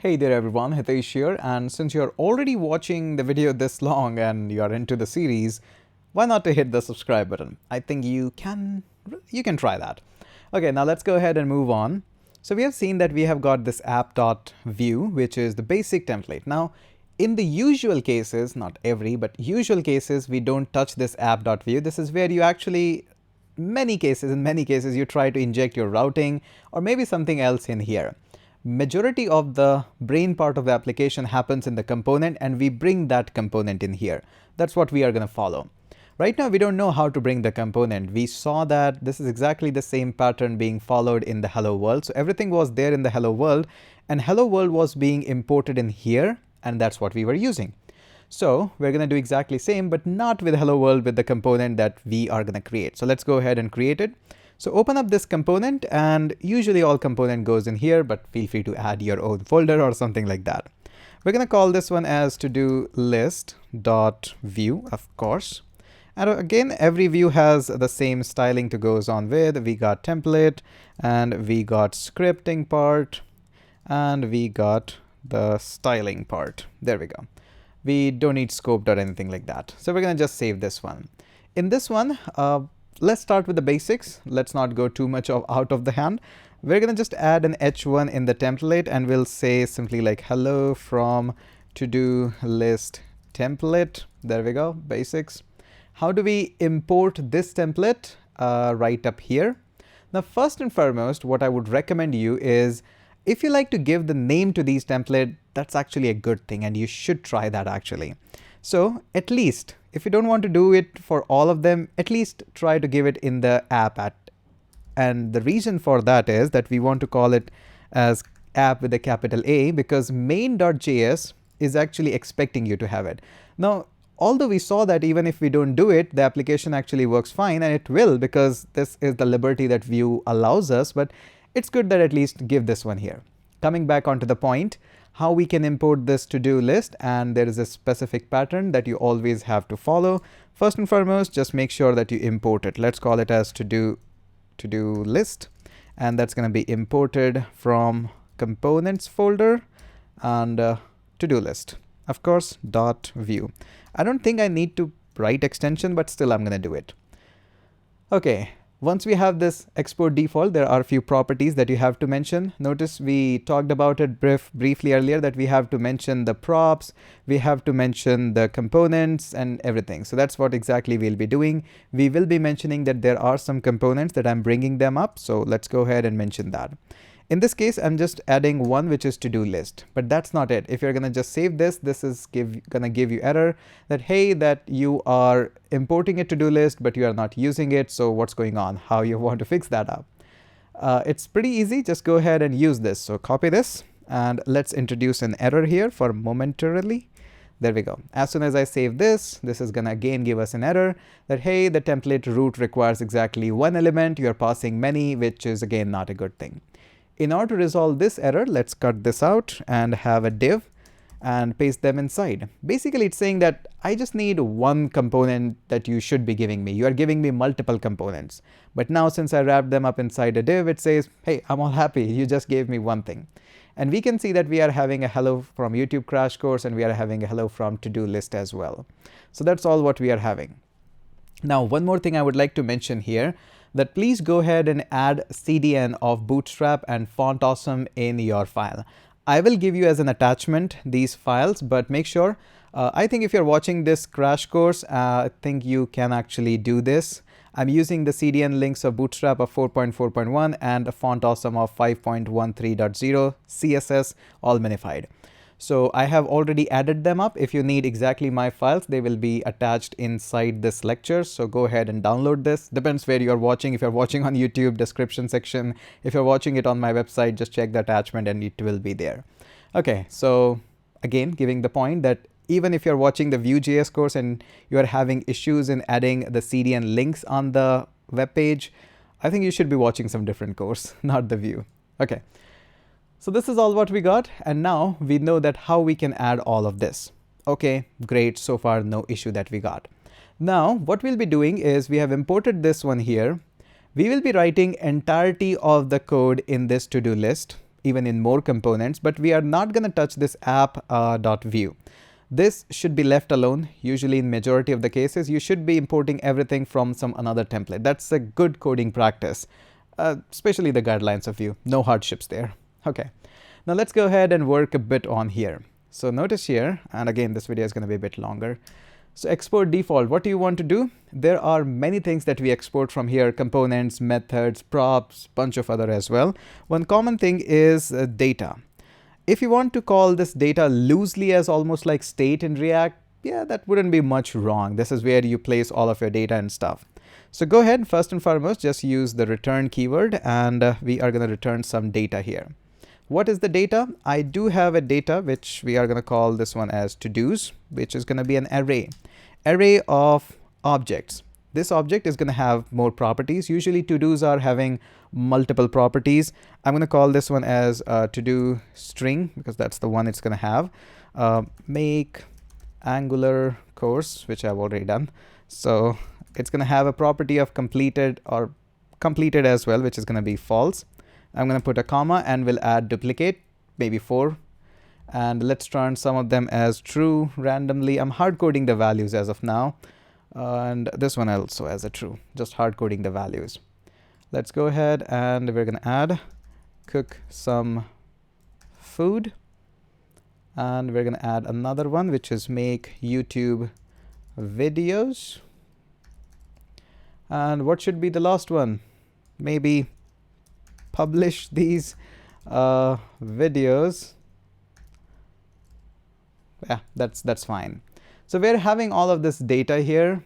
Hey there everyone, Hitesh here, and since you're already watching the video this long and you're into the series, why not to hit the subscribe button? I think you can try that. Okay, now let's go ahead and move on. So we have seen that we have got this app.view, which is the basic template. Now, in the usual cases, not every, but usual cases, we don't touch this app.view. This is where you actually, in many cases, you try to inject your routing or maybe something else in here. Majority of the brain part of the application happens in the component, and we bring that component in here. That's what we are going to follow. Right now, we don't know how to bring the component. We saw that this is exactly the same pattern being followed in the hello world. So everything was there in the hello world, and hello world was being imported in here, and that's what we were using. So we're going to do exactly same, but not with hello world, with the component that we are going to create. So let's go ahead and create it. So open up this component, and usually all component goes in here, but feel free to add your own folder or something like that. We're going to call this one as to do list.view, of course. And again, every view has the same styling to goes on with. We got template, and we got scripting part, and we got the styling part. There we go. We don't need scoped or anything like that. So we're going to just save this one. In this one, let's start with the basics. Let's not go too much out of the hand. We're going to just add an h1 in the template, and we'll say simply like hello from to-do list template. There we go, basics. How do we import this template? Right up here. Now, first and foremost, what I would recommend you is, if you like to give the name to these templates, that's actually a good thing, and you should try that actually. So at least, if you don't want to do it for all of them, at least try to give it in the app and the reason for that is that we want to call it as app with a capital A, because main.js is actually expecting you to have it. Now, although we saw that even if we don't do it, the application actually works fine, and it will, because this is the liberty that Vue allows us, but it's good that at least give this one here. Coming back onto the point, how we can import this to-do list, and there is a specific pattern that you always have to follow. First and foremost, just make sure that you import it. Let's call it as to-do list, and that's going to be imported from components folder and to-do list, of course, .view. I don't think I need to write extension, but still I'm going to do it. Okay. Once we have this export default, there are a few properties that you have to mention. Notice we talked about it briefly earlier, that we have to mention the props, we have to mention the components and everything. So that's what exactly we'll be doing. We will be mentioning that there are some components that I'm bringing them up. So let's go ahead and mention that. In this case, I'm just adding one, which is to-do list, but that's not it. If you're going to just save this, this is going to give you error that, hey, that you are importing a to-do list, but you are not using it. So what's going on? How you want to fix that up? It's pretty easy. Just go ahead and use this. So copy this, and let's introduce an error here for momentarily. There we go. As soon as I save this, this is going to again give us an error that, hey, the template root requires exactly one element. You're passing many, which is again not a good thing. In order to resolve this error, let's cut this out and have a div and paste them inside. Basically, it's saying that I just need one component that you should be giving me. You are giving me multiple components. But now, since I wrapped them up inside a div, it says, hey, I'm all happy. You just gave me one thing. And we can see that we are having a hello from YouTube crash course, and we are having a hello from to-do list as well. So that's all what we are having. Now, one more thing I would like to mention here, that please go ahead and add CDN of Bootstrap and Font Awesome in your file. I will give you as an attachment these files, but make sure, I think if you're watching this crash course, I think you can actually do this. I'm using the CDN links of Bootstrap of 4.4.1 and a Font Awesome of 5.13.0 CSS, all minified. So I have already added them up. If you need exactly my files, they will be attached inside this lecture. So go ahead and download this. Depends where you're watching. If you're watching on YouTube, description section. If you're watching it on my website, just check the attachment and it will be there. Okay, so again, giving the point that even if you're watching the Vue.js course and you're having issues in adding the CDN links on the web page, I think you should be watching some different course, not the Vue. Okay. So this is all what we got, and now we know that how we can add all of this. Okay, great. So far, no issue that we got. Now, what we'll be doing is we have imported this one here. We will be writing entirety of the code in this to-do list even in more components, but we are not going to touch this app.view. This should be left alone. Usually in majority of the cases, you should be importing everything from some another template. That's a good coding practice, especially the guidelines of Vue. No hardships there. Okay, now let's go ahead and work a bit on here. So notice here, and again, this video is going to be a bit longer. So export default, what do you want to do? There are many things that we export from here: components, methods, props, bunch of other as well. One common thing is data. If you want to call this data loosely as almost like state in React, yeah, that wouldn't be much wrong. This is where you place all of your data and stuff. So go ahead, first and foremost, just use the return keyword, and we are going to return some data here. What is the data? I do have a data which we are going to call this one as to-dos, which is going to be an array of objects. This object is going to have more properties. Usually to-dos are having multiple properties. I'm going to call this one as to-do string because that's the one it's going to have. Make Angular course, which I've already done. So it's going to have a property of completed or completed as well, which is going to be false. I'm going to put a comma and we'll add duplicate, maybe 4. And let's turn some of them as true randomly. I'm hard coding the values as of now. And this one also as a true, just hard coding the values. Let's go ahead and we're going to add cook some food. And we're going to add another one, which is make YouTube videos. And what should be the last one? Maybe publish these videos. Yeah, that's fine. So we're having all of this data here,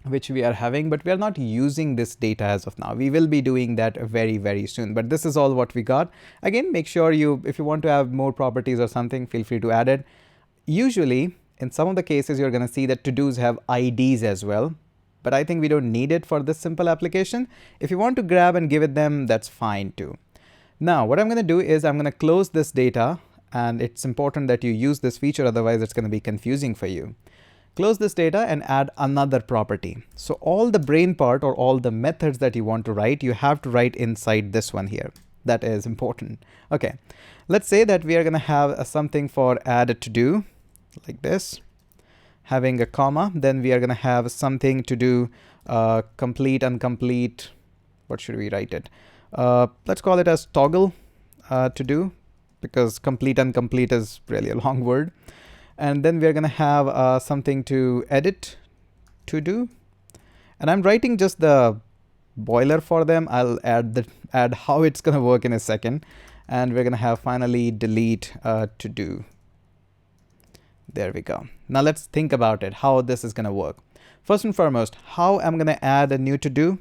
which we are having, but we are not using this data as of now. We will be doing that very, very soon, but this is all what we got. Again, make sure if you want to have more properties or something, feel free to add it. Usually, in some of the cases, you're going to see that to-dos have IDs as well, but I think we don't need it for this simple application. If you want to grab and give it them, that's fine too. Now, what I'm going to do is I'm going to close this data, and it's important that you use this feature, otherwise it's going to be confusing for you. Close this data and add another property. So all the brain part or all the methods that you want to write, you have to write inside this one here. That is important. Okay, let's say that we are going to have something for add to do like this, having a comma. Then we are going to have something to do complete, incomplete. What should we write it? Let's call it as toggle to do, because complete, incomplete is really a long word. And then we're going to have something to edit to do. And I'm writing just the boiler for them. I'll add how it's going to work in a second. And we're going to have finally delete to do. There we go. Now let's think about it, how this is going to work. First and foremost, how I'm going to add a new to do?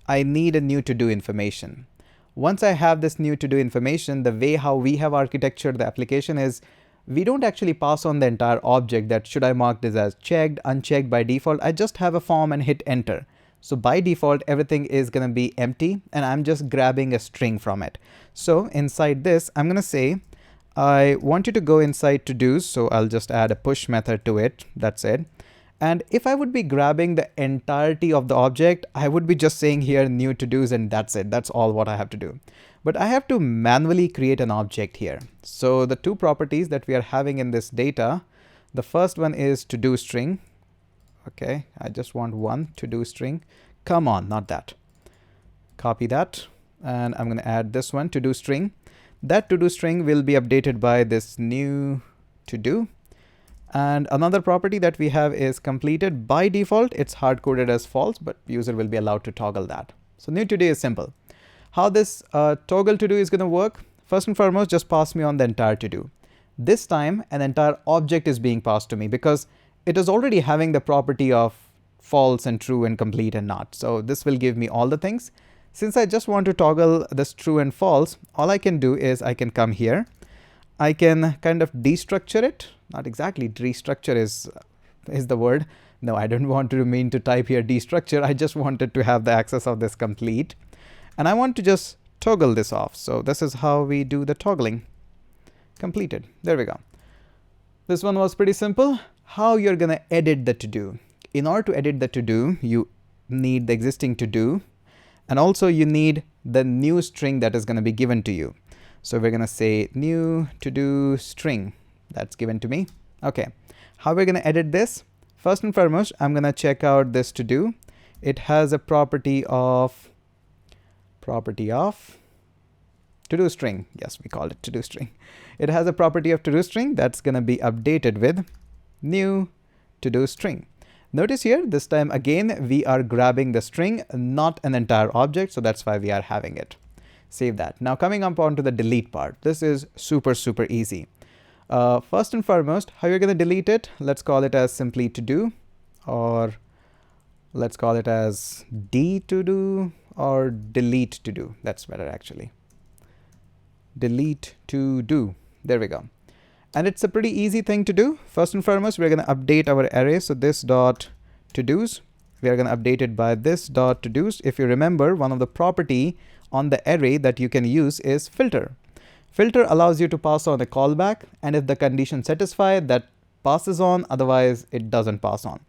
I need a new to do information. Once I have this new to do information, the way how we have architectured the application is we don't actually pass on the entire object that should I mark this as checked, unchecked by default. I just have a form and hit enter. So by default, everything is going to be empty and I'm just grabbing a string from it. So inside this, I'm going to say, I want you to go inside to do's. So I'll just add a push method to it. That's it. And if I would be grabbing the entirety of the object, I would be just saying here new to do's and that's it. That's all what I have to do. But I have to manually create an object here. So the two properties that we are having in this data, the first one is to do string. Okay, I just want one to do string. Come on, not that. Copy that. And I'm going to add this one to do string. That to do string will be updated by this new to do. And another property that we have is completed. By default, it's hard coded as false, but user will be allowed to toggle that. So new to do is simple. How this toggle to do is going to work? First and foremost, just pass me on the entire to do. This time, an entire object is being passed to me because it is already having the property of false and true and complete and not. So this will give me all the things. Since I just want to toggle this true and false, all I can do is I can come here. I can kind of destructure it. Not exactly restructure is the word. No, I don't want to mean to type here destructure. I just wanted to have the access of this complete. And I want to just toggle this off. So this is how we do the toggling. Completed. There we go. This one was pretty simple. How you're going to edit the to-do. In order to edit the to-do, you need the existing to-do. And also you need the new string that is going to be given to you. So we're going to say new to-do string. That's given to me. Okay. How we're going to edit this? First and foremost, I'm going to check out this to-do. It has a property of to-do string. Yes, we call it to-do string. It has a property of to-do string that's going to be updated with new to-do string. Notice here, this time again, we are grabbing the string, not an entire object. So that's why we are having it. Save that. Now coming up onto the delete part. This is super easy. First and foremost, how you're going to delete it? Let's call it as simply to do, or let's call it as D to do, or delete to do. That's better actually. Delete to do. There we go. And it's a pretty easy thing to do. First and foremost, we're going to update our array. So this dot to do's, we are going to update it by this dot to do's. If you remember, one of the property on the array that you can use is filter. Filter allows you to pass on a callback, and if the condition satisfied, that passes on, otherwise it doesn't pass on.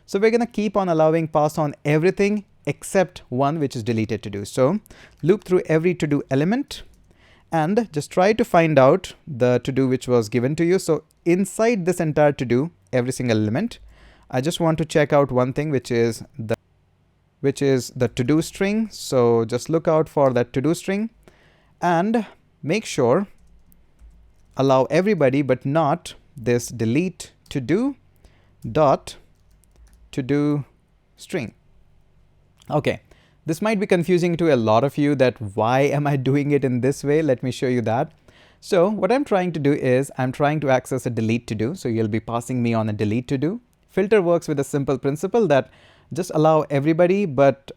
So we're going to keep on allowing pass on everything except one, which is deleted to do. So loop through every to do element and just try to find out the to do which was given to you. So inside this entire to do, every single element, I just want to check out one thing, which is the to do string. So just look out for that to do string and make sure allow everybody, but not this delete to do dot to do string. Okay. This might be confusing to a lot of you, that why am I doing it in this way? Let me show you that. So what I'm trying to do is I'm trying to access a delete to do. So you'll be passing me on a delete to do. Filter works with a simple principle that just allow everybody, but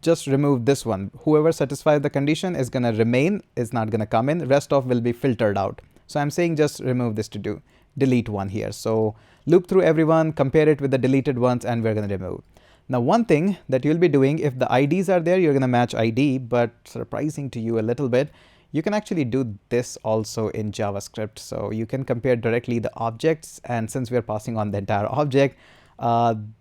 just remove this one. Whoever satisfies the condition is going to remain, is not going to come in. Rest of will be filtered out. So I'm saying just remove this to do, delete one here. So loop through everyone, compare it with the deleted ones, and we're going to remove. Now, one thing that you'll be doing, if the IDs are there, you're going to match ID, but surprising to you a little bit, you can actually do this also in JavaScript. So you can compare directly the objects, and since we're passing on the entire object,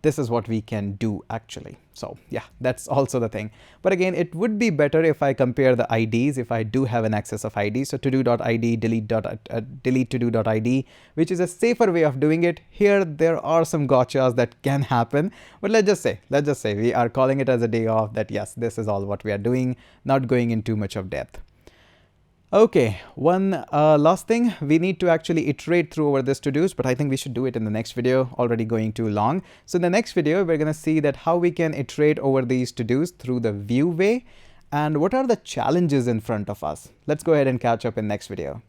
this is what we can do actually. So yeah, that's also the thing. But again, it would be better if I compare the IDs, if I do have an access of ID. So to-do.id, delete to-do.id, which is a safer way of doing it. Here, there are some gotchas that can happen, but let's just say we are calling it as a day off, that yes, this is all what we are doing, not going in too much of depth. Okay, one last thing, we need to actually iterate through over this to-dos, but I think we should do it in the next video, already going too long. So in the next video, we're going to see that how we can iterate over these to-dos through the view way, and what are the challenges in front of us. Let's go ahead and catch up in next video.